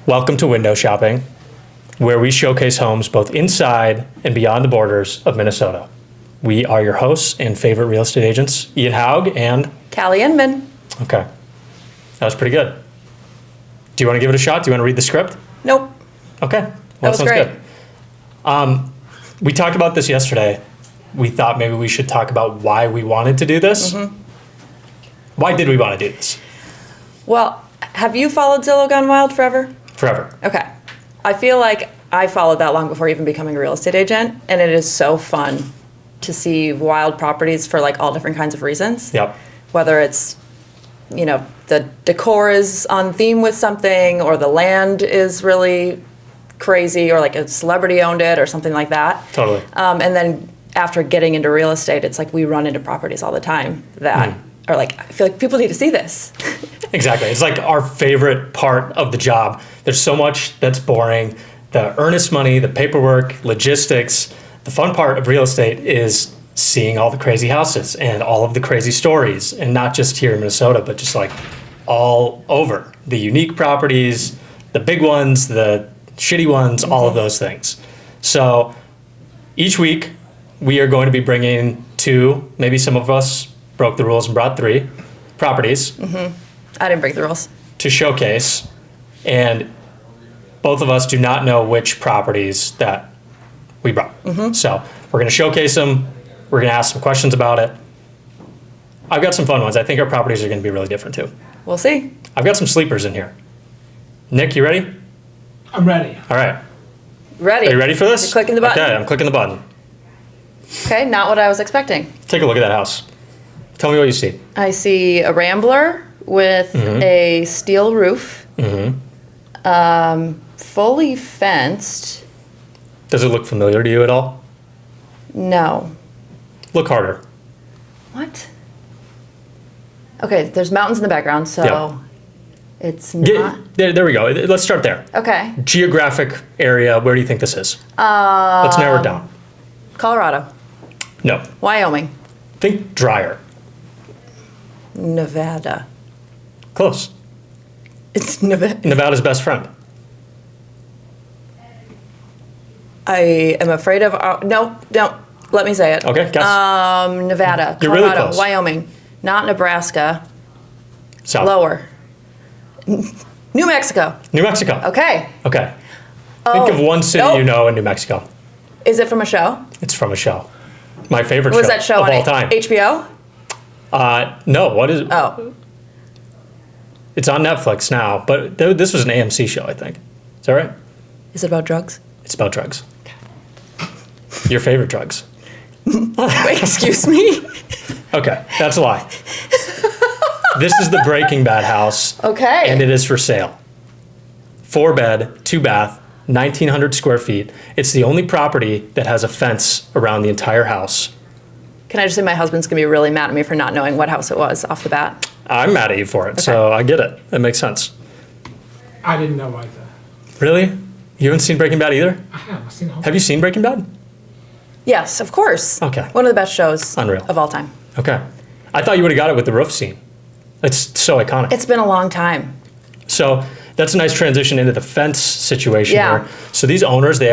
Welcome to Window Shopping, where we showcase homes both inside and beyond the borders of Minnesota. We are your hosts and favorite real estate agents, Ian Haug and Callie and Ian. Okay, that was pretty good. Do you want to give it a shot? Do you want to read the script? Nope. Okay, That was sounds great. good. We talked about this yesterday. We thought maybe we should talk about why we wanted to do this. Mm-hmm. Why did we want to do this? Well, have you followed Zillow Gone Wild forever? Forever. Okay. I feel like I followed that long before even becoming a real estate agent, and it is so fun to see wild properties for like all different kinds of reasons. Yep. Whether it's, the decor is on theme with something, or the land is really crazy, or like a celebrity owned it, or something like that. Totally. And then after getting into real estate, it's like we run into properties all the time that are like, I feel like people need to see this. Exactly. It's like our favorite part of the job. There's so much that's boring. The earnest money, the paperwork, logistics. The fun part of real estate is seeing all the crazy houses and all of the crazy stories. And not just here in Minnesota, but just like all over. The unique properties, the big ones, the shitty ones, all of those things. So each week we are going to be bringing 2, maybe some of us broke the rules and brought 3 properties. I didn't break the rules. To showcase, and both of us do not know which properties that we brought. So we're going to showcase them. We're going to ask some questions about it. I've got some fun ones. I think our properties are going to be really different too. We'll see. I've got some sleepers in here. Nick, you ready? I'm ready. All right. Ready. Are you ready for this? You're clicking the button. Okay, I'm clicking the button. Okay, not what I was expecting. Take a look at that house. Tell me what you see. I see a rambler with a steel roof, fully fenced. Does it look familiar to you at all? No. Look harder. What? Okay, there's mountains in the background, so Yeah. it's not. There we go. Let's start there. Okay. Geographic area, where do you think this is? Let's narrow it down. Colorado. No. Wyoming. Think drier. Nevada. Close. It's Nevada. Nevada's best friend. I am afraid of. No, don't. Let me say it. Okay, guess. Nevada. You're really Colorado. close. Wyoming. Not Nebraska. South. Lower. New Mexico. New Mexico. Okay. Okay. Think of one city nope. you know in New Mexico. Is it from a show? It's from a show. My favorite Was show that show of on all time. HBO? No, what is it? Oh. It's on Netflix now, but this was an AMC show, I think. Is that right? Is it about drugs? It's about drugs. Your favorite drugs. Wait, excuse me? Okay, that's a lie. This is the Breaking Bad house. Okay. And it is for sale. 4-bed, 2-bath, 1,900 square feet. It's the only property that has a fence around the entire house. Can I just say my husband's going to be really mad at me for not knowing what house it was off the bat? I'm mad at you for it, so I get it. That makes sense. I didn't know either. Really? You haven't seen Breaking Bad either? I have. I've seen the whole Have you seen Breaking Bad? Yes, of course. Okay. One of the best shows Unreal. of all time. Okay. I thought you would have got it with the roof scene. It's so iconic. It's been a long time. So that's a nice transition into the fence situation Yeah. here. So these owners, they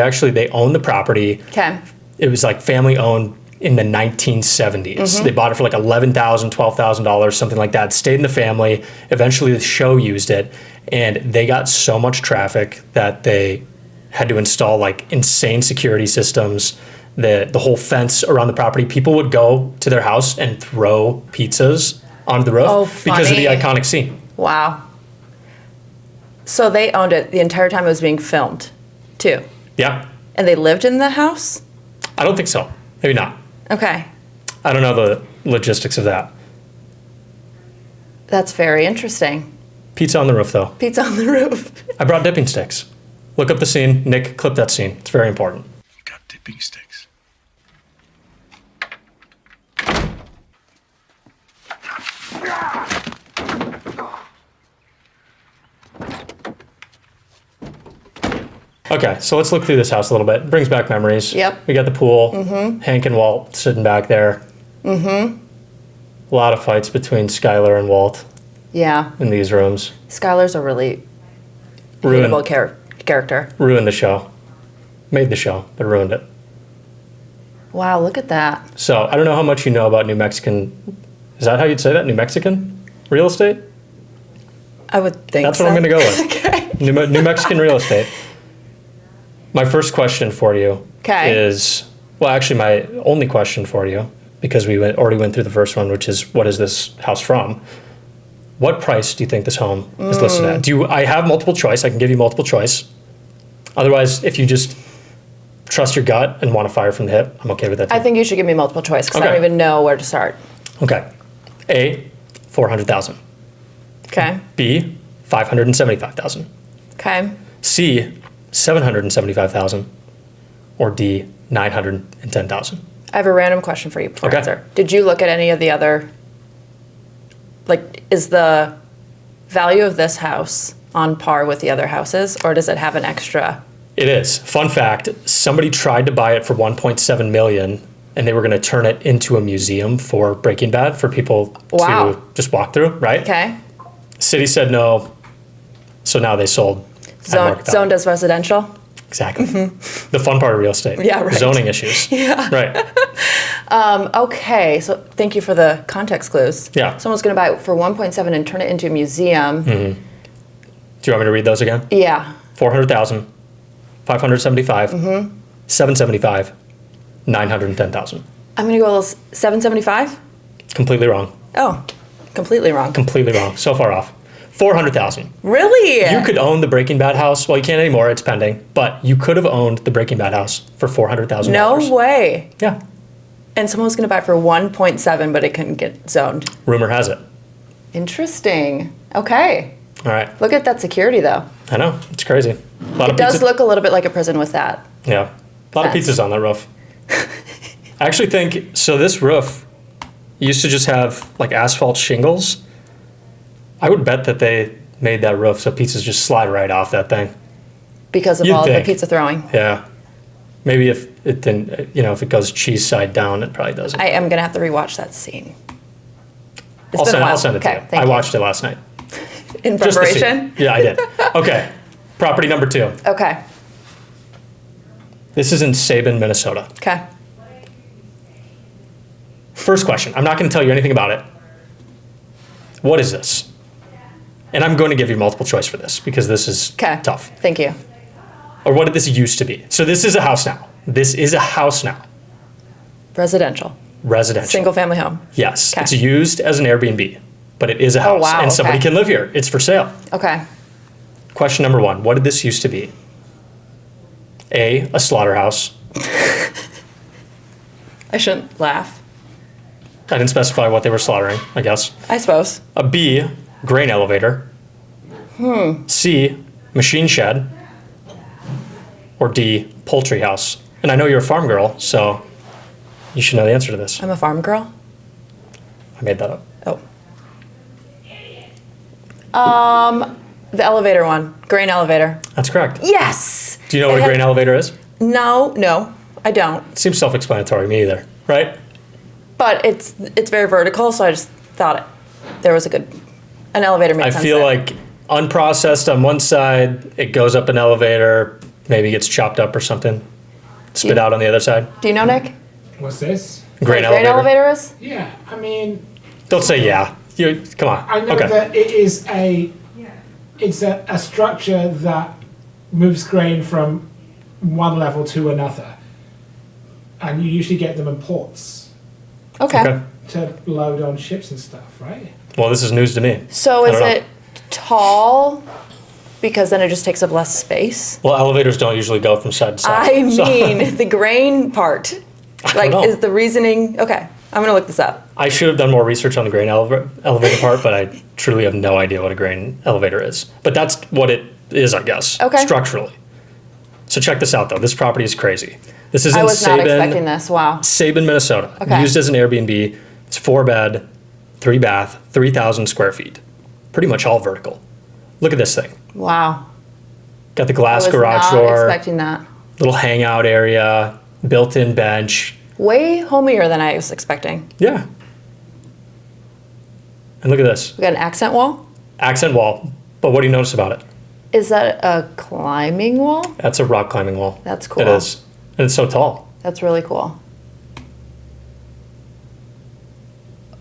own the property. Okay. It was like family owned in the 1970s. They bought it for like $11,000, $12,000, something like that. Stayed in the family. Eventually the show used it, and they got so much traffic that they had to install like insane security systems. The whole fence around the property. People would go to their house and throw pizzas onto the roof Oh, because of the funny. iconic scene. Wow. So they owned it the entire time it was being filmed, too. Yeah. And they lived in the house? I don't think so. Maybe not. Okay. I don't know the logistics of that. That's very interesting. Pizza on the roof, though. Pizza on the roof. I brought dipping sticks. Look up the scene. Nick, clip that scene. It's very important. Got dipping sticks. Okay, so let's look through this house a little bit. It brings back memories. Yep. We got the pool. Hank and Walt sitting back there. A lot of fights between Skylar and Walt Yeah. in these rooms. Skylar's a really hateable character. Ruined the show. Made the show, but ruined it. Wow, look at that. So I don't know how much you know about New Mexican. Is that how you'd say that? New Mexican real estate? I would think That's so. what I'm going to go with. Okay. New Mexican real estate. My first question for you is, well, actually my only question for you, because we already went through the first one, which is, what is this house from? What price do you think this home is listed at? I have multiple choice. I can give you multiple choice. Otherwise, if you just trust your gut and want to fire from the hip, I'm okay with that too. I think you should give me multiple choice because I don't even know where to start. Okay. A, 400,000. Okay. B, 575,000. Okay. C, 775,000. Or D, 910,000. I have a random question for you before Okay. answer. Did you look at any of the other, like, is the value of this house on par with the other houses, or does it have an extra? It is. Fun fact, somebody tried to buy it for 1.7 million and they were going to turn it into a museum for Breaking Bad for people to just walk through, right? Okay. City said no. So now they sold. Zone does residential? Exactly. The fun part of real estate. Yeah, right. Zoning issues. Yeah. Right. Okay, so thank you for the context clues. Yeah. Someone's going to buy it for 1.7 and turn it into a museum. Do you want me to read those again? Yeah. 400,000, 575, 775, 910,000. I'm going to go 775? Completely wrong. Oh, completely wrong. Completely wrong. So far off. 400,000. Really? You could own the Breaking Bad house. Well, you can't anymore. It's pending. But you could have owned the Breaking Bad house for $400,000. No way. Yeah. And someone was going to buy it for 1.7, but it couldn't get zoned. Rumor has it. Interesting. Okay. All right. Look at that security, though. I know. It's crazy. It does look a little bit like a prison with that. Yeah. A lot of pizzas on that roof. I actually think, so this roof used to just have like asphalt shingles. I would bet that they made that roof so pizzas just slide right off that thing. Because of You'd all think. the pizza throwing. Yeah. Maybe if it didn't, if it goes cheese side down, it probably doesn't. I am going to have to rewatch that scene. I'll send it to you. Thank I you. watched it last night. In Just to see. preparation? Yeah, I did. Okay. Property number 2. Okay. This is in Sabin, Minnesota. Okay. First question. I'm not going to tell you anything about it. What is this? And I'm going to give you multiple choice for this because this is tough. Thank you. Or what did this used to be? So this is a house now. This is a house now. Residential. Residential. Single family home. Yes. Okay. It's used as an Airbnb, but it is a house. wow, And somebody okay. can live here. It's for sale. Okay. Question number 1. What did this used to be? A slaughterhouse. I shouldn't laugh. I didn't specify what they were slaughtering, I guess. I suppose. A B, grain elevator. C, machine shed. Or D, poultry house. And I know you're a farm girl, so you should know the answer to this. I'm a farm girl. I made that up. Oh. The elevator one. Grain elevator. That's correct. Yes! Do you know what a grain elevator is? No, I don't. Seems self-explanatory to me either, right? But it's very vertical, so I just thought there was an elevator made sense. I feel there. like unprocessed on one side, it goes up an elevator, maybe gets chopped up or something, spit out on the other side. Do you know, Nick? What's this? Grain What a grain elevator is? Yeah, I mean, Don't say yeah. Come on. I know Okay. that it's a structure that moves grain from one level to another. And you usually get them in ports Okay. to load on ships and stuff, right? Well, this is news to me. So I is don't know. it tall? Because then it just takes up less space? Well, elevators don't usually go from side to side. I so- mean, the grain part. Like, know. is the reasoning... Okay, I'm going to look this up. I should have done more research on the grain elevator part, but I truly have no idea what a grain elevator is. But that's what it is, I guess, Okay. structurally. So check this out, though. This property is crazy. This is I in was not expecting this. Wow. Sabin, Minnesota. Okay. Used as an Airbnb. It's 4-bed, 3-bath, 3,000 square feet. Pretty much all vertical. Look at this thing. Wow. Got the I glass was garage not door, expecting that. little hangout area, built-in bench. Way homier than I was expecting. Yeah. And look at this. We got an accent wall. Accent wall. But what do you notice about it? Is that a climbing wall? That's a rock climbing wall. That's cool. It is. And it's so tall. That's really cool.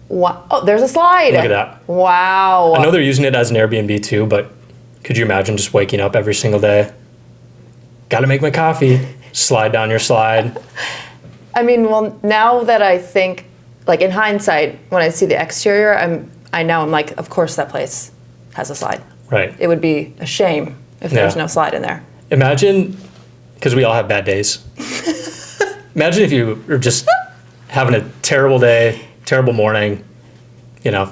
Wow. Oh, there's a slide. Look at that. Wow. I know they're using it as an Airbnb too, but could you imagine just waking up every single day? Got to make my coffee. Slide down your slide. I mean, well, now that I think, like in hindsight, when I see the exterior, I'm like, of course that place has a slide. Right. It would be a shame if there's no slide in there. Imagine, because we all have bad days. Imagine if you were just having a terrible day, terrible morning,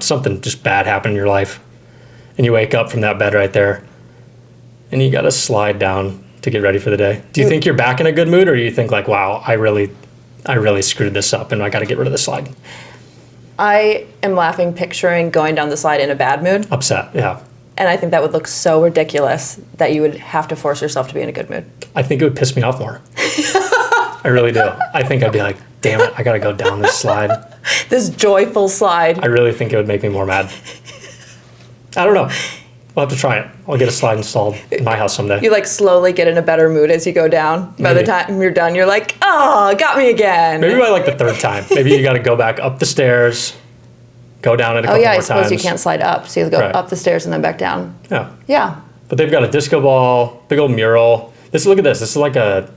something just bad happened in your life, and you wake up from that bed right there, and you got to slide down to get ready for the day. Do you think you're back in a good mood, or do you think like, wow, I really screwed this up, and I got to get rid of the slide? I am laughing, picturing going down the slide in a bad mood. Upset, yeah. And I think that would look so ridiculous that you would have to force yourself to be in a good mood. I think it would piss me off more. I really do. I think I'd be like, damn it, I got to go down this slide. This joyful slide. I really think it would make me more mad. I don't know. We'll have to try it. I'll get a slide installed in my house someday. You like slowly get in a better mood as you go down. By the time you're done, you're like, oh, got me again. Maybe by like the third time. Maybe you got to go back up the stairs, go down it a couple more times. I suppose you can't slide up. So you go up the stairs and then back down. Yeah. Yeah. But they've got a disco ball, big old mural. Look at this. This is like a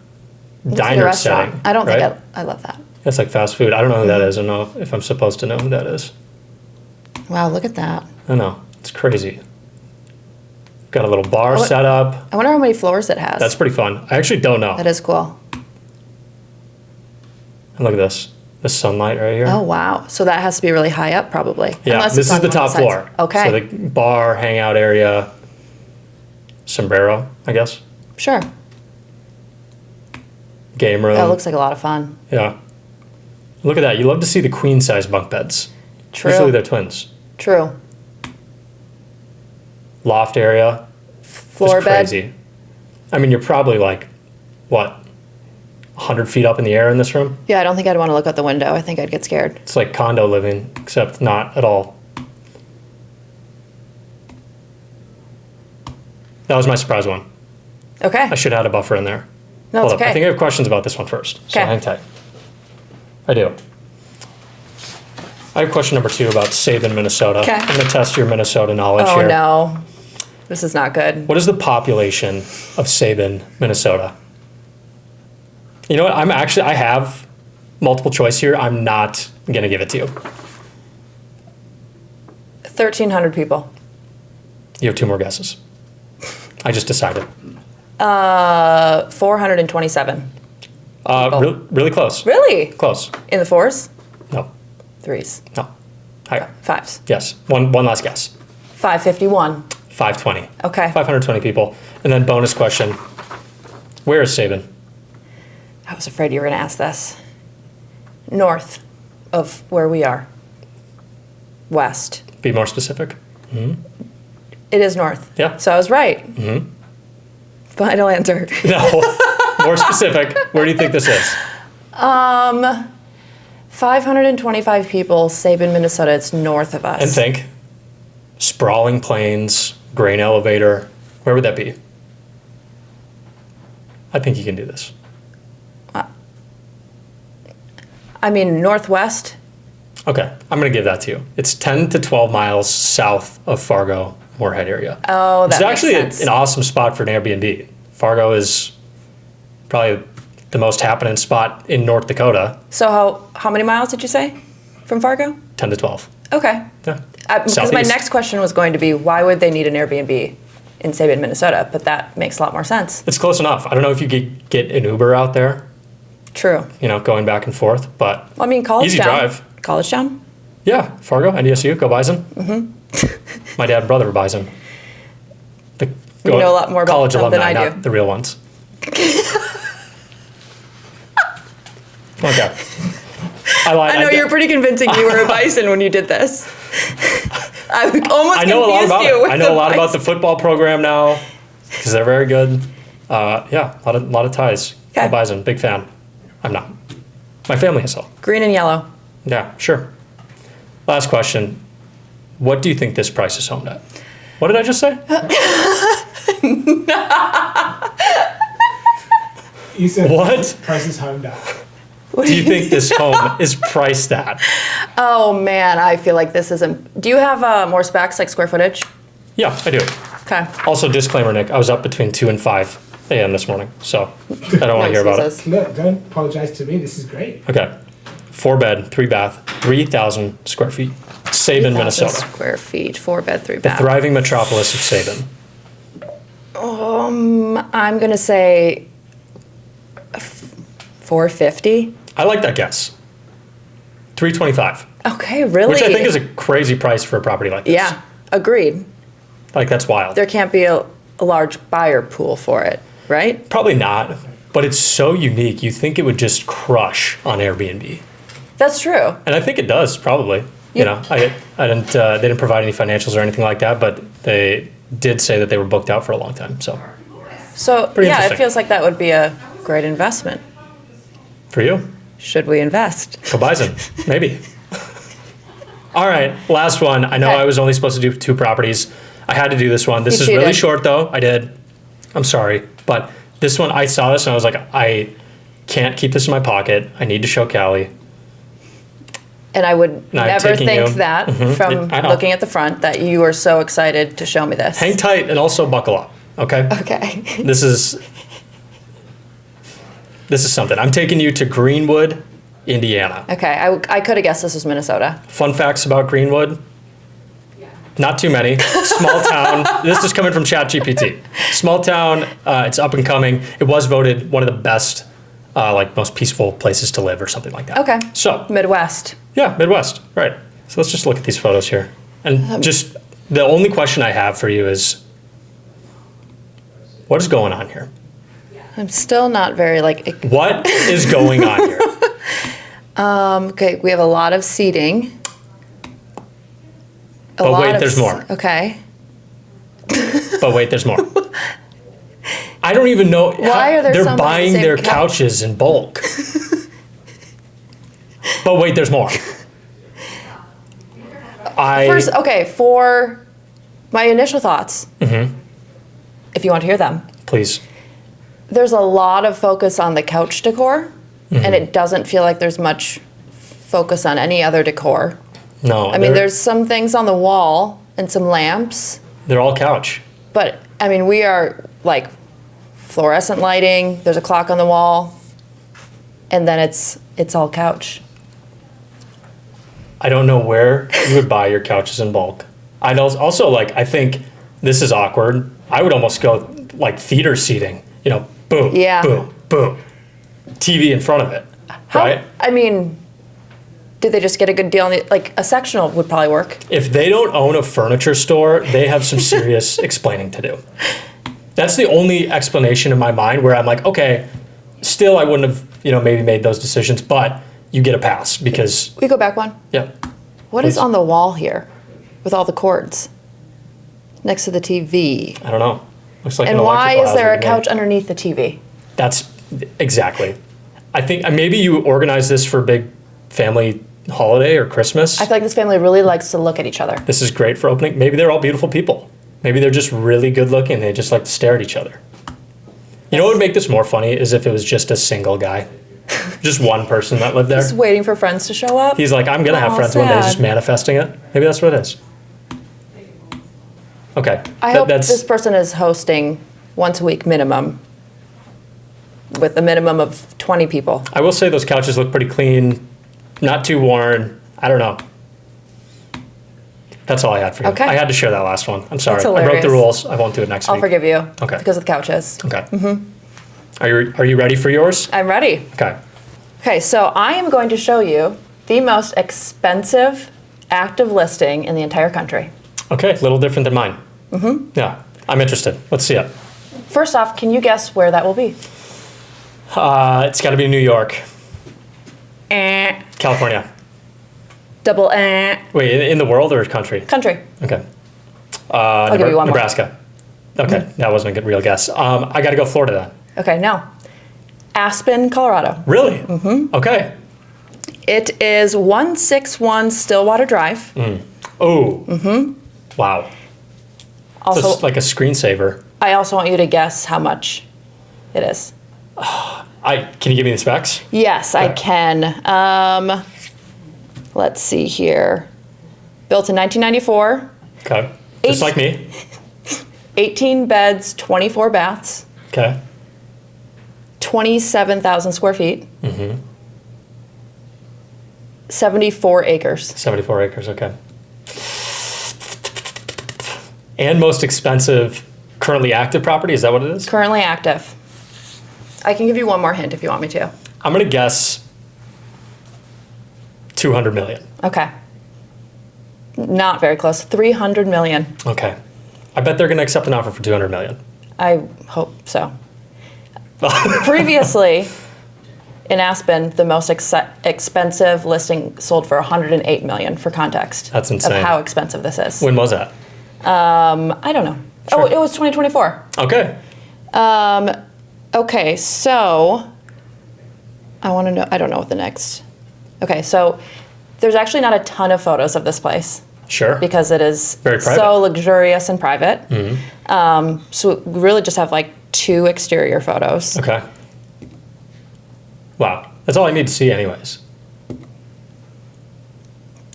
diner like a setting. I don't think I love that. It's like fast food. I don't know who that is. I don't know if I'm supposed to know who that is. Wow, look at that. I know. It's crazy. Got a little bar set up. I wonder how many floors it has. That's pretty fun. I actually don't know. That is cool. And look at this. The sunlight right here. Oh, wow. So that has to be really high up, probably. Yeah, Unless this it's is the on top one of floor. sides. Okay. So the bar, hangout area, sombrero, I guess. Sure. Game room. That looks like a lot of fun. Yeah. Look at that. You love to see the queen size bunk beds. True. Usually they're twins. True. Loft area. Floor Just bed. crazy. I mean, you're probably like, what, 100 feet up in the air in this room? Yeah, I don't think I'd want to look out the window. I think I'd get scared. It's like condo living, except not at all. That was my surprise one. Okay. I should have had a buffer in there. No, Hold it's up. okay. I think I have questions about this one first. So Okay. hang tight. I do. I have question number 2 about Sabin, Minnesota. Okay. I'm going to test your Minnesota knowledge Oh, here. no. This is not good. What is the population of Sabin, Minnesota? You know what? I have multiple choice here. I'm not going to give it to you. 1,300 people. You have 2 more guesses. I just decided. 427. Really close. Really? Close. In the fours? No. Threes? No. Higher. Fives? Yes. One last guess. 551. 520. Okay. 520 people. And then bonus question. Where is Sabin? I was afraid you were going to ask this. North of where we are. West. Be more specific. It is north. Yeah. So I was right. Final answer. No. More specific. Where do you think this is? 525 people, Sabin, Minnesota. It's north of us. And think. Sprawling plains, grain elevator. Where would that be? I think you can do this. I mean, northwest. Okay. I'm going to give that to you. It's 10 to 12 miles south of Fargo, Moorhead area. Oh, that It's makes actually sense. an awesome spot for an Airbnb. Fargo is probably the most happening spot in North Dakota. So how many miles did you say from Fargo? 10 to 12. Okay. Yeah. Because my Southeast. next question was going to be, why would they need an Airbnb in Sabin, Minnesota? But that makes a lot more sense. It's close enough. I don't know if you could get an Uber out there, True. going back and forth, but Well, I mean, college easy town. drive. College town? Yeah, Fargo, NDSU, go Bison. My dad and brother were Bison. You know a lot more about college them than alumni, I do. not the real ones. Okay. I lied. I know you're pretty convincing you were a Bison when you did this. I almost I know a lot about you it. with I know a lot about Bison. the football program now because they're very good. Yeah, a lot of ties. Okay. Go Bison, big fan. I'm not. My family is though. Green and yellow. Yeah, sure. Last question. What do you think this price is owned at? What did I just say? You said What? price is home down. What do you think this home is priced at? Oh man, I feel like this isn't. Do you have more specs like square footage? Yeah, I do. Okay. Also, disclaimer, Nick, I was up between 2 and 5 a.m. this morning, so I don't want to hear about it. Look, don't apologize to me. This is great. Okay. 4 bed, 3 bath, 3,000 square feet. Sabin, 3,000 Minnesota. Square feet, 4 bed, 3 The bath. thriving metropolis of Sabin. I'm gonna say 450. I like that guess. 325, Okay, really? which I think is a crazy price for a property like this. Yeah, agreed. Like, that's wild. There can't be a large buyer pool for it, right? Probably not, but it's so unique. You think it would just crush on Airbnb. That's true. And I think it does, probably. You know, I didn't, they didn't provide any financials or anything like that, but they did say that they were booked out for a long time, so. So, Pretty yeah, it interesting. feels like that would be a great investment. For you, Should we invest? go Bison, maybe. All right, last one. I know Okay. I was only supposed to do 2 properties. I had to do this one. This You is really cheated. short, though. I did. I'm sorry. But this one, I saw this and I was like, I can't keep this in my pocket. I need to show Callie. And I would No, I'm never taking think you. that from I know. looking at the front that you were so excited to show me this. Hang tight and also buckle up, okay? Okay. This is something. I'm taking you to Greenwood, Indiana. Okay, I could have guessed this was Minnesota. Fun facts about Greenwood. Not too many. Small town. This is coming from ChatGPT. Small town. It's up and coming. It was voted one of the best, like most peaceful places to live or something like that. Okay. So Midwest. yeah, Midwest. Right. So let's just look at these photos here. And just the only question I have for you is, what is going on here? I'm still not very like. What is going on here? Okay, we have a lot of seating. But wait, there's more. Okay. But wait, there's more. I don't even know. Why are there they're so many buying same their couch? couches in bulk. But wait, there's more. First, okay, for my initial thoughts, if you want to hear them, Please. there's a lot of focus on the couch decor, and it doesn't feel like there's much focus on any other decor. No. I mean, there's some things on the wall and some lamps, They're all couch. but I mean, we are like fluorescent lighting, there's a clock on the wall, and then it's all couch. I don't know where you would buy your couches in bulk. I know also, like, I think this is awkward. I would almost go like theater seating. You know, boom, Yeah. boom, boom. TV in front of it, right? I mean, did they just get a good deal on the, like a sectional would probably work. If they don't own a furniture store, they have some serious explaining to do. That's the only explanation in my mind where I'm like, okay, still I wouldn't have, maybe made those decisions, but you get a pass because, We go back one. yeah. What is Please. on the wall here with all the cords next to the TV? I don't know. Looks like And an why electrical is there a hazard, couch maybe. underneath the TV? That's exactly. I think maybe you organize this for a big family holiday or Christmas. I feel like this family really likes to look at each other. This is great for opening. Maybe they're all beautiful people. Maybe they're just really good looking. They just like to stare at each other. You know what would make this more funny is if it was just a single guy. Just one person that lived there. Just waiting for friends to show up. He's like, I'm going to have Aw, friends one day, sad. just manifesting it. Maybe that's what it is. Okay. I hope this person is hosting once a week minimum with a minimum of 20 people. I will say those couches look pretty clean, not too worn. I don't know. That's all I had for you. Okay. I had to share that last one. I'm sorry. That's I broke the hilarious. rules. I won't do it next I'll week. forgive you Okay. because of the couches. Okay. Are you ready for yours? I'm ready. Okay. Okay, so I am going to show you the most expensive active listing in the entire country. Okay, a little different than mine. Mm-hmm. Yeah, I'm interested. Let's see it. First off, can you guess where that will be? It's got to be New York, Eh. California. Double Wait, in the world or country? country. Okay. I'll give you one more. Nebraska. Okay, that wasn't a good real guess. I got to go Florida then. Okay, no. Aspen, Colorado. Really? Mm-hmm. Okay. It is 161 Stillwater Drive. Oh. Mm-hmm. Wow. Also, It's like a screensaver. I also want you to guess how much it is. Can you give me the specs? Yes, I can. Let's see here. Built in 1994. Okay. Just like me. 18 beds, 24 baths. Okay. 27,000 square feet. 74 acres. 74 acres, okay. And most expensive currently active property, is that what it is? Currently active. I can give you one more hint if you want me to. I'm going to guess 200 million. Okay. Not very close. 300 million. Okay. I bet they're going to accept an offer for 200 million. I hope so. Previously, in Aspen, the most expensive listing sold for 108 million, for context. That's insane. Of how expensive this is. When was that? I don't know. Sure. Oh, it was 2024. Okay. Okay, so I want to know, I don't know what the next. Okay, so there's actually not a ton of photos of this place. Sure. Because it is Very private. so luxurious and private. So we really just have like 2 exterior photos. Okay. Wow. That's all I need to see anyways.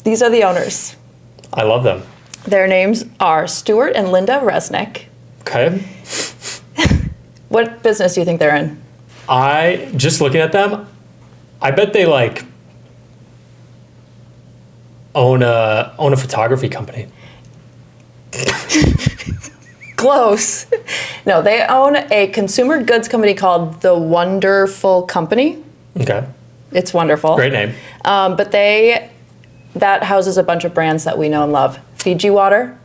These are the owners. I love them. Their names are Stuart and Linda Resnick. Okay. What business do you think they're in? Just looking at them, I bet they like own a photography company. Close. No, they own a consumer goods company called The Wonderful Company. Okay. It's wonderful. Great name. But that houses a bunch of brands that we know and love. Fiji Water,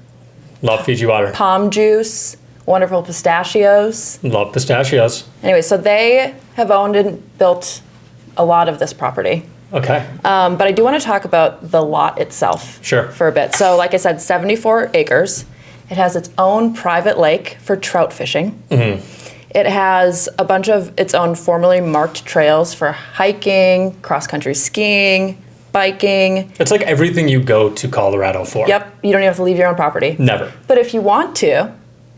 Love Fiji water. Palm Juice, Wonderful Pistachios. Love pistachios. Anyway, so they have owned and built a lot of this property. Okay. But I do want to talk about the lot itself Sure. for a bit. So like I said, 74 acres. It has its own private lake for trout fishing. It has a bunch of its own formally marked trails for hiking, cross-country skiing, biking. It's like everything you go to Colorado for. Yep, you don't even have to leave your own property. Never. But if you want to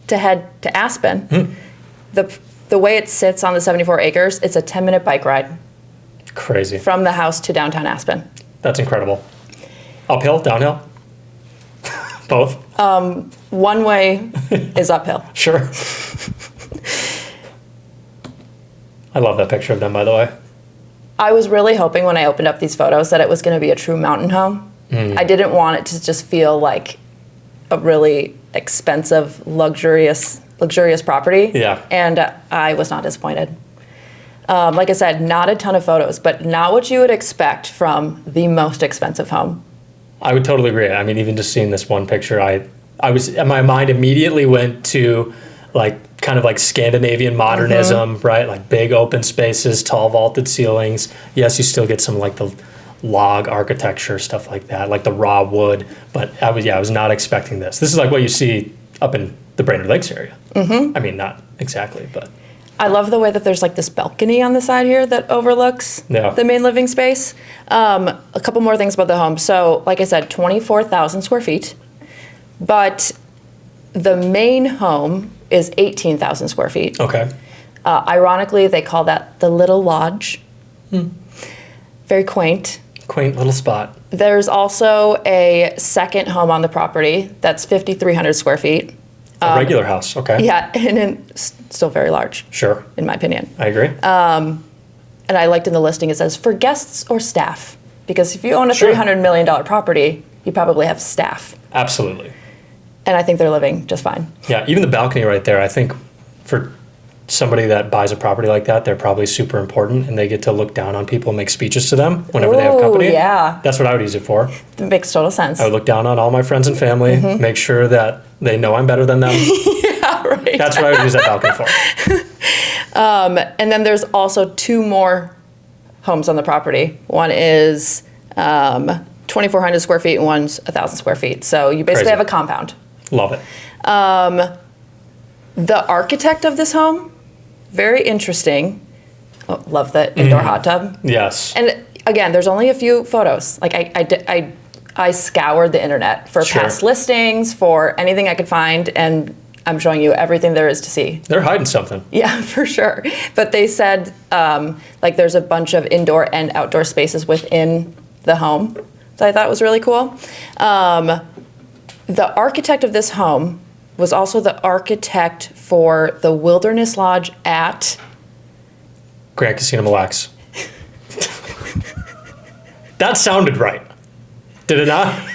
head to Aspen, the way it sits on the 74 acres, it's a 10-minute bike ride Crazy. from the house to downtown Aspen. That's incredible. Uphill, downhill? Both? One way is uphill. Sure. I love that picture of them, by the way. I was really hoping when I opened up these photos that it was going to be a true mountain home. I didn't want it to just feel like a really expensive, luxurious property. Yeah. And I was not disappointed. Like I said, not a ton of photos, but not what you would expect from the most expensive home. I would totally agree. I mean, even just seeing this one picture, I was, my mind immediately went to like kind of like Scandinavian modernism, right? Like big open spaces, tall vaulted ceilings. Yes, you still get some like the log architecture, stuff like that, like the raw wood. But I was not expecting this. This is like what you see up in the Brainerd Lakes area. I mean, not exactly, but. I love the way that there's like this balcony on the side here that overlooks the main living space. A couple more things about the home. So, like I said, 24,000 square feet, but the main home is 18,000 square feet. Okay. Ironically, they call that the Little Lodge. Very quaint. Quaint little spot. There's also a second home on the property that's 5,300 square feet. A regular house, okay. Yeah, and it's still very large. Sure. In my opinion. I agree. And I liked in the listing it says for guests or staff, because if you own a Sure. $300 million property, you probably have staff, Absolutely. and I think they're living just fine. Yeah, even the balcony right there, I think for somebody that buys a property like that, they're probably super important and they get to look down on people and make speeches to them whenever they have Ooh, company. yeah. That's what I would use it for. It makes total sense. I would look down on all my friends and family, make sure that they know I'm better than them. Yeah, right. That's what I would use that balcony for. And then there's also 2 more homes on the property. One is 2,400 square feet and one's 1,000 square feet. So you basically Crazy. have a compound. Love it. The architect of this home, very interesting. Oh, love the indoor hot tub. Yes. And again, there's only a few photos. Like I scoured the internet for Sure. past listings, for anything I could find, and I'm showing you everything there is to see. They're hiding something. Yeah, for sure. But they said like there's a bunch of indoor and outdoor spaces within the home. So I thought it was really cool. The architect of this home was also the architect for the Wilderness Lodge at Grand Casino Mille Lacs. That sounded right. Did it not?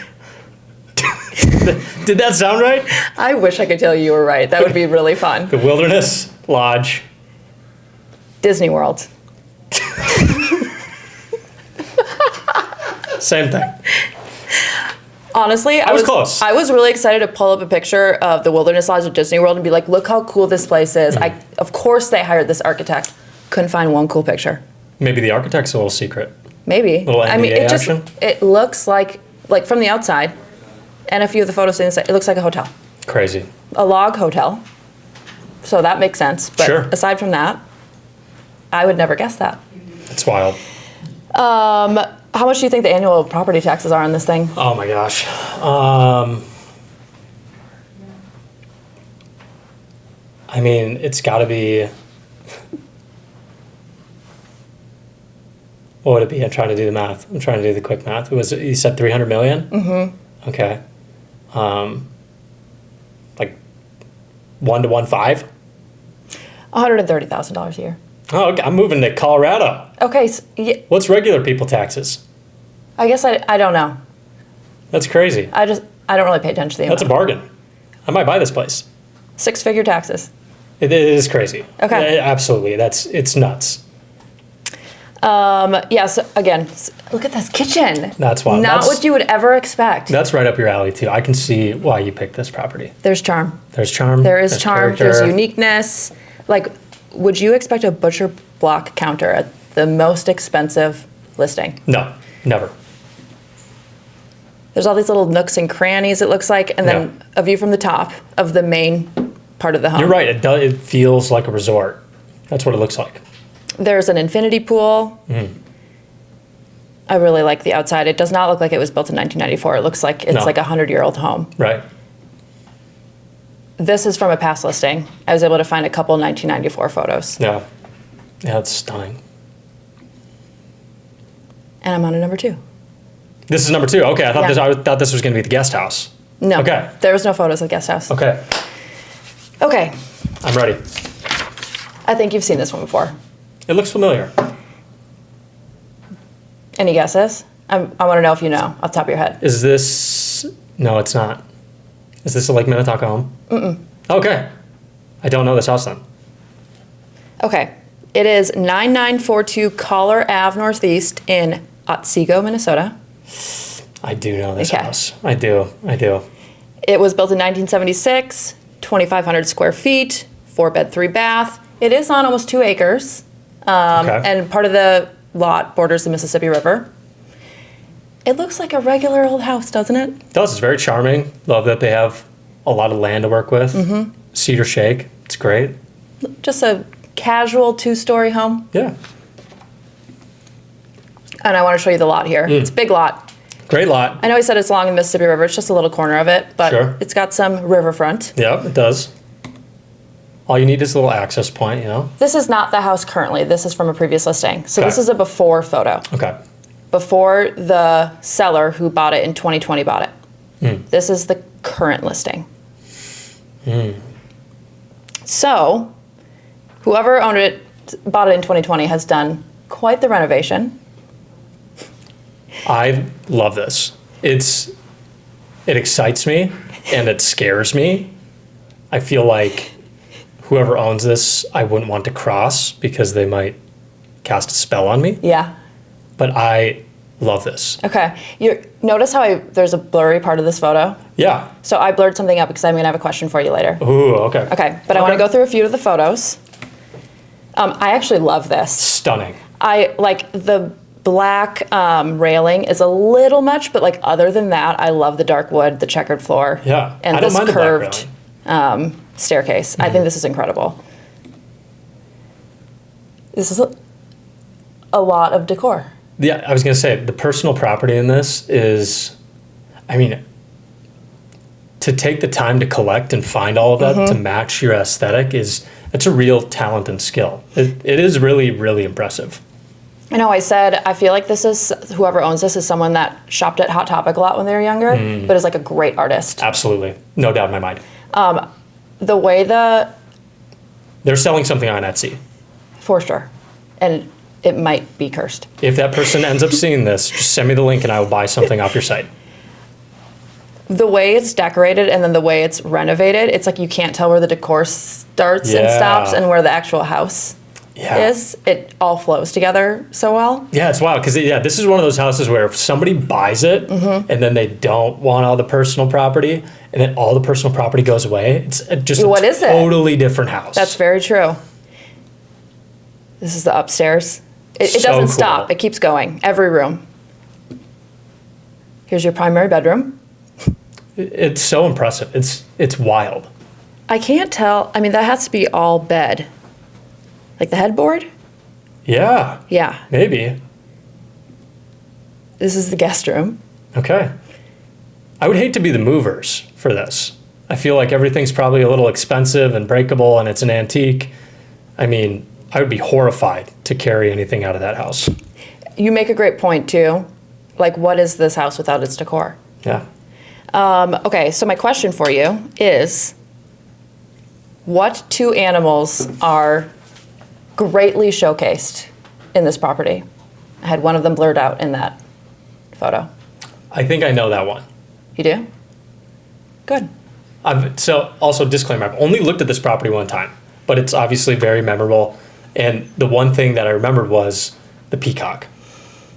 Did that sound right? I wish I could tell you were right. That would be really fun. The Wilderness Lodge. Disney World. Same thing. Honestly, I was close. I was really excited to pull up a picture of the Wilderness Lodge at Disney World and be like, look how cool this place is. Of course they hired this architect. Couldn't find one cool picture. Maybe the architect's a little secret. Maybe. Little NBA action? It looks like from the outside, and a few of the photos inside, it looks like a hotel. Crazy. A log hotel. So that makes sense. But sure. Aside from that, I would never guess that. It's wild. How much do you think the annual property taxes are on this thing? Oh my gosh. I mean, it's got to be. What would it be? I'm trying to do the math. I'm trying to do the quick math. You said 300 million? Mm-hmm. Okay. Like 1 to 1.5? $130,000 a year. Oh, okay. I'm moving to Colorado. Okay. What's regular people taxes? I guess I don't know. That's crazy. I don't really pay attention to the That's a bargain. I might buy this place. 6-figure taxes. It is crazy. Okay. Absolutely. It's nuts. Yes, again, look at this kitchen. That's wild. Not what you would ever expect. That's right up your alley, too. I can see why you picked this property. There's charm. There's charm. There is charm. Character. There's uniqueness. Like, would you expect a butcher block counter at the most expensive listing? No, never. There's all these little nooks and crannies, it looks like, and then a view from the top of the main part of the home. You're right. It feels like a resort. That's what it looks like. There's an infinity pool. I really like the outside. It does not look like it was built in 1994. It looks like it's like a 100-year-old home. Right. This is from a past listing. I was able to find a couple 1994 photos. Yeah. Yeah, it's stunning. And I'm on to number 2. This is number 2. Okay, I thought this was going to be the guest house. No. Okay. There was no photos of the guest house. Okay. Okay. I'm ready. I think you've seen this one before. It looks familiar. Any guesses? I want to know if you know off the top of your head. Is this... No, it's not. Is this a Lake Minnetonka home? Mm-mm. Okay. I don't know this house then. Okay. It is 9942 Collar Ave Northeast in Otsego, Minnesota. I do know this house. I do. It was built in 1976, 2,500 square feet, 4-bed, 3-bath. It is on almost 2 acres. And part of the lot borders the Mississippi River. It looks like a regular old house, doesn't it? It does. It's very charming. Love that they have a lot of land to work with. Mm-hmm. Cedar shake. It's great. Just a casual 2-story home. Yeah. And I want to show you the lot here. It's a big lot. Great lot. I know he said it's along the Mississippi River. It's just a little corner of it, but it's got some riverfront. Yeah, it does. All you need is a little access point, you know? This is not the house currently. This is from a previous listing. So this is a before photo. Okay. Before the seller who bought it in 2020 bought it. This is the current listing. So whoever owned it, bought it in 2020, has done quite the renovation. I love this. It excites me and it scares me. I feel like whoever owns this, I wouldn't want to cross because they might cast a spell on me. Yeah. But I love this. Okay. Notice how there's a blurry part of this photo? Yeah. So I blurred something up because I'm going to have a question for you later. Ooh, okay. Okay, but I want to go through a few of the photos. I actually love this. Stunning. I like the black railing is a little much, but like other than that, I love the dark wood, the checkered floor, and I this don't mind curved the black staircase. I think this is incredible. This is a lot of decor. Yeah, I was going to say, the personal property in this is, I mean, to take the time to collect and find all of that to match your aesthetic it's a real talent and skill. It is really, really impressive. I know I said, I feel like this is, whoever owns this is someone that shopped at Hot Topic a lot when they were younger, but is like a great artist. Absolutely. No doubt in my mind. The way they're selling something on Etsy. For sure. And it might be cursed. If that person ends up seeing this, just send me the link and I will buy something off your site. The way it's decorated and then the way it's renovated, it's like you can't tell where the decor starts and stops and where the actual house is. It all flows together so well. Yeah, it's wild because this is one of those houses where if somebody buys it and then they don't want all the personal property and then all the personal property goes away, it's just a totally different house. That's very true. This is the upstairs. It doesn't stop. It keeps going. Every room. Here's your primary bedroom. It's so impressive. It's wild. I can't tell. I mean, that has to be all bed. Like the headboard? Yeah. Yeah. Maybe. This is the guest room. Okay. I would hate to be the movers for this. I feel like everything's probably a little expensive and breakable and it's an antique. I mean, I would be horrified to carry anything out of that house. You make a great point, too. Like, what is this house without its decor? Yeah. Okay, so my question for you is, what two animals are greatly showcased in this property? I had one of them blurred out in that photo. I think I know that one. You do? Good. So, also disclaimer, I've only looked at this property one time, but it's obviously very memorable. And the one thing that I remembered was the peacock.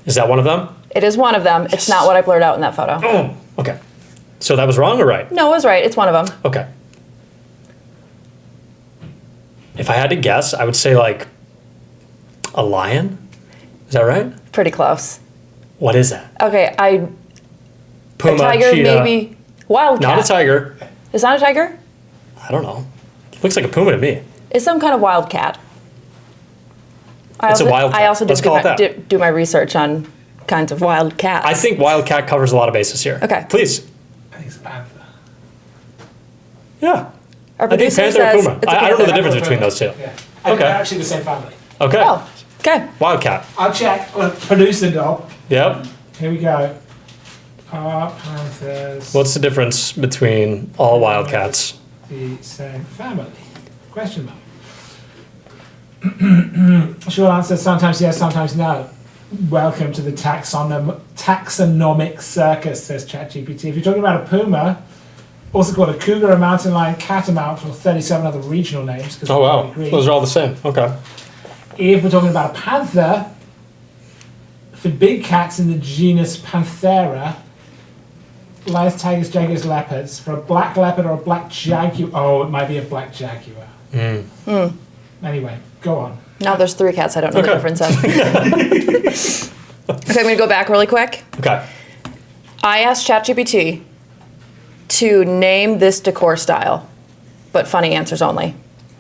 Is that one of them? It is one of them. Yes. It's not what I blurred out in that photo. Oh, okay. So that was wrong or right? No, it was right. It's one of them. Okay. If I had to guess, I would say like a lion. Is that right? Pretty close. What is that? Okay, Puma, a tiger, cheetah. maybe. Wildcat. Not a tiger. It's not a tiger? I don't know. Looks like a puma to me. It's some kind of wildcat. It's a wildcat. I also did do my research on kinds of wild cats. I think wildcat covers a lot of bases here. Okay. Please. I think it's a panther. Yeah. Our I think producer panther or says puma. it's a I don't know the panther. difference between those two. Yeah. Okay. They're actually the same family. Okay. Oh, okay. Wildcat. I'll check. Producer dog. Yep. Here we go. Are panthers What's the difference between all wildcats? the same family? Question mark. Short answer, sometimes yes, sometimes no. Welcome to the taxonomic circus, says ChatGPT. If you're talking about a puma, also called a cougar, a mountain lion, catamount, or 37 other regional names. Oh, wow. Those are all the same. Okay. If we're talking about a panther, for big cats in the genus Panthera, lions, tigers, jaguars, leopards, for a black leopard or a black jaguar, it might be a black jaguar. Anyway, go on. Now there's 3 cats I don't know the difference of. Okay, I'm going to go back really quick. Okay. I asked ChatGPT to name this decor style, but funny answers only.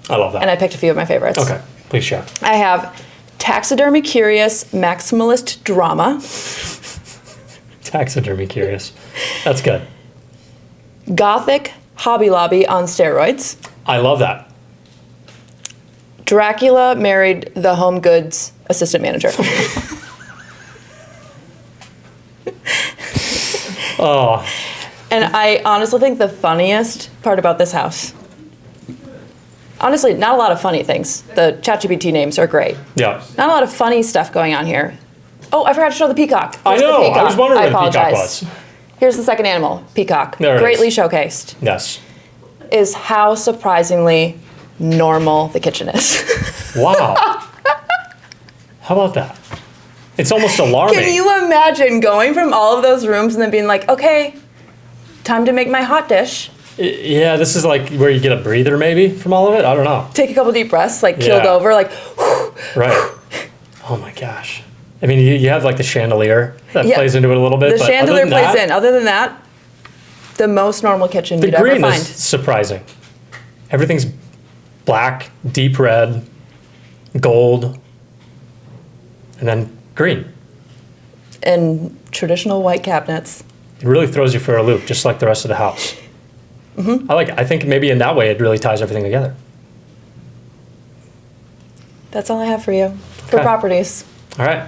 I love that. And I picked a few of my favorites. Okay, please share. I have taxidermy curious maximalist drama. Taxidermy curious. That's good. Gothic Hobby Lobby on steroids. I love that. Dracula married the home goods assistant manager. Oh. And I honestly think the funniest part about this house, honestly, not a lot of funny things. The ChatGPT names are great. Yeah. Not a lot of funny stuff going on here. Oh, I forgot to show the peacock. I Here's know. the peacock. I was wondering I where the peacock apologize. was. Here's the second animal, peacock. There it Greatly is. showcased. Yes. Is how surprisingly normal the kitchen is. Wow. How about that? It's almost alarming. Can you imagine going from all of those rooms and then being like, okay, time to make my hot dish. Yeah, this is like where you get a breather maybe from all of it. I don't know. Take a couple deep breaths, like keeled Yeah. over, like, Right. Oh my gosh. I mean, you have like the chandelier that Yeah. plays into it a little bit. The but chandelier other than plays that, in. Other than that, the most normal kitchen the you'd ever green find. is surprising. Everything's black, deep red, gold, and then green. And traditional white cabinets. It really throws you for a loop, just like the rest of the house. I like it. I think maybe in that way it really ties everything together. That's all I have for you for properties. All right.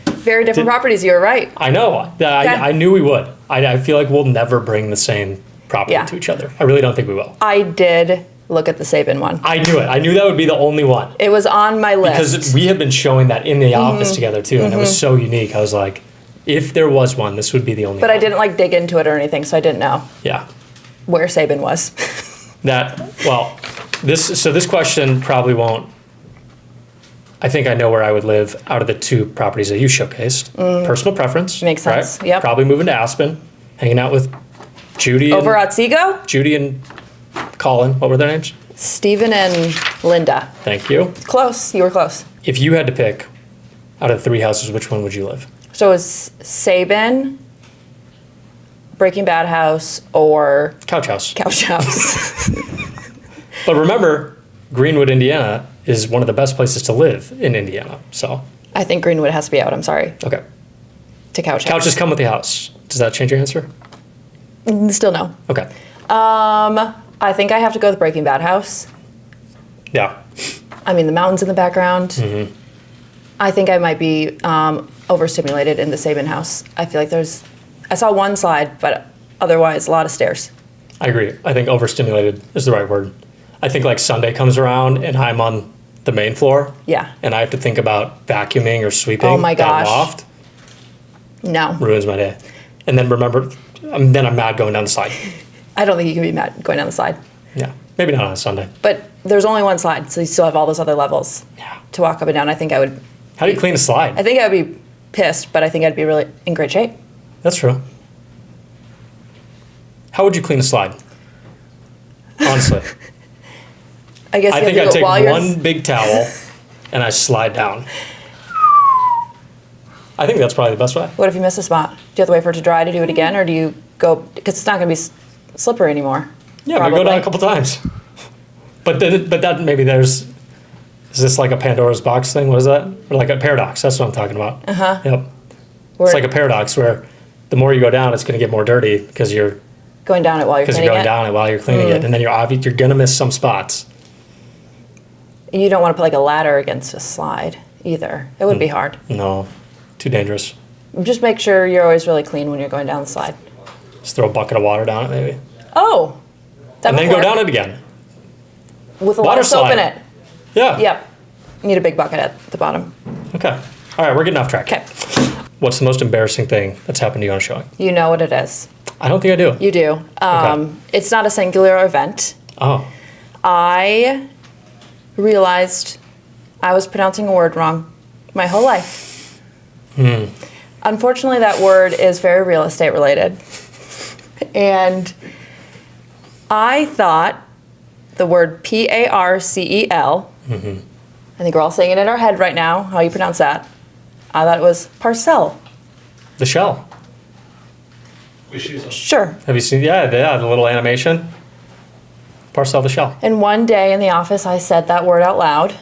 Very different properties. You were right. I know. I knew we would. I feel like we'll never bring the same property to each other. I really don't think we will. I did look at the Sabin one. I knew it. I knew that would be the only one. It was on my list. Because we have been showing that in the office together too, and it was so unique. I was like, if there was one, this would be the only one. But I didn't dig into it or anything, so I didn't know. Yeah. Where Sabin was. This question probably won't. I think I know where I would live out of the two properties that you showcased. Personal preference. Makes sense. Right? Yep. Probably moving to Aspen, hanging out with Judy. Over at Otsego? Judy and Colin. What were their names? Stephen and Linda. Thank you. Close. You were close. If you had to pick out of the three houses, which one would you live? So it was Sabin, Breaking Bad house, or Couch House. Couch House. But remember, Greenwood, Indiana is one of the best places to live in Indiana. So I think Greenwood has to be out. I'm sorry. Okay. To Couch House. Couches come with the house. Does that change your answer? Still no. Okay. I think I have to go with Breaking Bad house. Yeah. I mean, the mountains in the background. I think I might be overstimulated in the Sabin house. I feel like I saw one slide, but otherwise a lot of stairs. I agree. I think overstimulated is the right word. I think like Sunday comes around and I'm on the main floor. Yeah. And I have to think about vacuuming or sweeping. Oh my gosh. That loft. No. Ruins my day. And then remember, then I'm mad going down the slide. I don't think you can be mad going down the slide. Yeah. Maybe not on a Sunday. But there's only one slide, so you still have all those other levels to walk up and down. I think I would. How do you clean a slide? I think I would be pissed, but I think I'd be really in great shape. That's true. How would you clean a slide? Honestly. I guess I think I'd take one big towel and I slide down. I think that's probably the best way. What if you miss a spot? Do you have to wait for it to dry to do it again, or do you go, because it's not going to be slippery anymore? Yeah, we go down a couple times. But that maybe is this like a Pandora's box thing? What is that? Or like a paradox? That's what I'm talking about. Yep. It's like a paradox where the more you go down, it's going to get more dirty because you're going down it while you're cleaning it. Because you're going down it while you're cleaning it, and then you're going to miss some spots. You don't want to put like a ladder against a slide either. It would be hard. No, too dangerous. Just make sure you're always really clean when you're going down the slide. Just throw a bucket of water down it, maybe. Oh, and then go down it again. With a lot of soap in it. Yeah. Yep. You need a big bucket at the bottom. Okay. All right, we're getting off track. Okay. What's the most embarrassing thing that's happened to you on a showing? You know what it is. I don't think I do. You do. Okay. It's not a singular event. Oh. I realized I was pronouncing a word wrong my whole life. Unfortunately, that word is very real estate related. And I thought the word Parcel, I think we're all saying it in our head right now, how you pronounce that. I thought it was parcel. The shell. Sure. Have you seen, the little animation? Parcel the shell. And one day in the office, I said that word out loud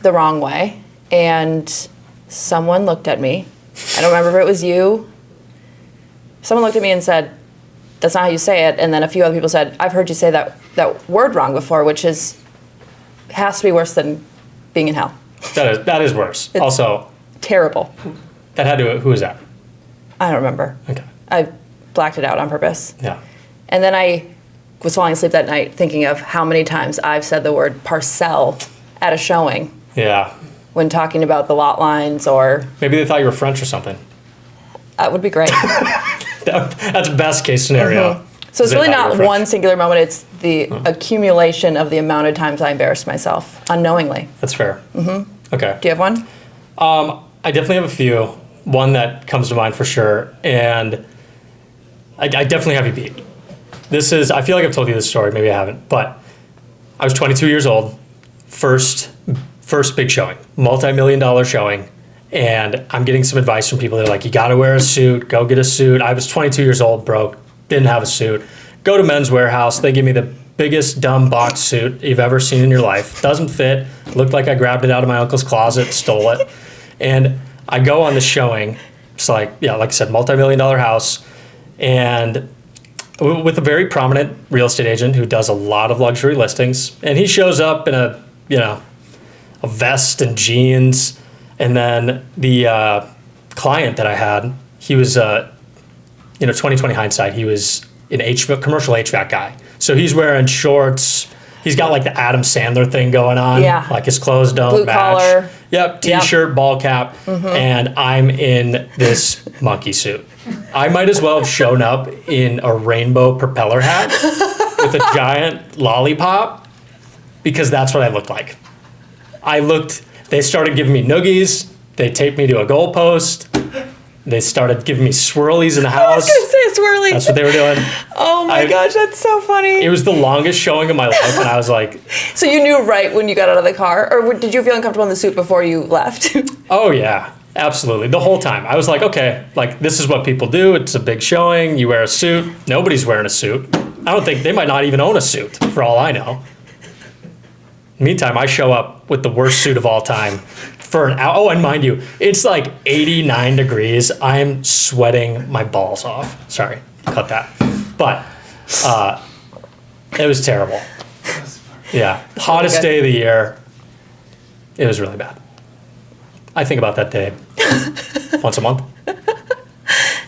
the wrong way, and someone looked at me. I don't remember if it was you. Someone looked at me and said, "That's not how you say it." And then a few other people said, "I've heard you say that word wrong before," which has to be worse than being in hell. That is worse. It's also terrible. Who is that? I don't remember. Okay. I blacked it out on purpose. Yeah. And then I was falling asleep that night thinking of how many times I've said the word parcel at a showing. Yeah. When talking about the lot lines or... Maybe they thought you were French or something. That would be great. That's best case scenario. So it's really not one singular moment. It's the accumulation of the amount of times I embarrassed myself unknowingly. That's fair. Okay. Do you have one? I definitely have a few. One that comes to mind for sure. And I definitely have you beat. I feel like I've told you this story. Maybe I haven't. But I was 22 years old. First big showing. Multi-million-dollar showing. And I'm getting some advice from people that are like, you got to wear a suit. Go get a suit. I was 22 years old, broke. Didn't have a suit. Go to Men's Warehouse. They give me the biggest dumb box suit you've ever seen in your life. Doesn't fit. Looked like I grabbed it out of my uncle's closet, stole it. And I go on the showing. It's like I said, multi-million-dollar house. And with a very prominent real estate agent who does a lot of luxury listings, and he shows up in a vest and jeans, and then the client that I had, he was 2020 hindsight, he was an commercial HVAC guy, so he's wearing shorts. He's got like the Adam Sandler thing going on. Yeah. Like his clothes don't Blue match. Collar. Yep. T-shirt, ball cap, and I'm in this monkey suit. I might as well have shown up in a rainbow propeller hat with a giant lollipop, because that's what I looked like. They started giving me noogies. They taped me to a goalpost. They started giving me swirlies in the house. I was going to say swirlies. That's what they were doing. Oh my gosh, that's so funny. It was the longest showing of my life, and I was like... So you knew right when you got out of the car? Or did you feel uncomfortable in the suit before you left? Oh, yeah. Absolutely. The whole time. I was like, okay, like, this is what people do. It's a big showing. You wear a suit. Nobody's wearing a suit. I don't think... They might not even own a suit, for all I know. Meantime, I show up with the worst suit of all time for an hour. Oh, and mind you, it's like 89 degrees. I'm sweating my balls off. Sorry, cut that. But it was terrible. Yeah, hottest day of the year. It was really bad. I think about that day once a month.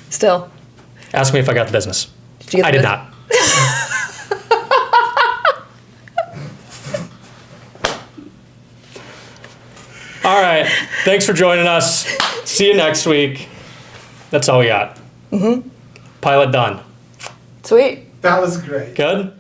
Still. Ask me if I got the business. Did you get the I did not. All right. Thanks for joining us. See you next week. That's all we got. Pilot done. Sweet. That was great. Good?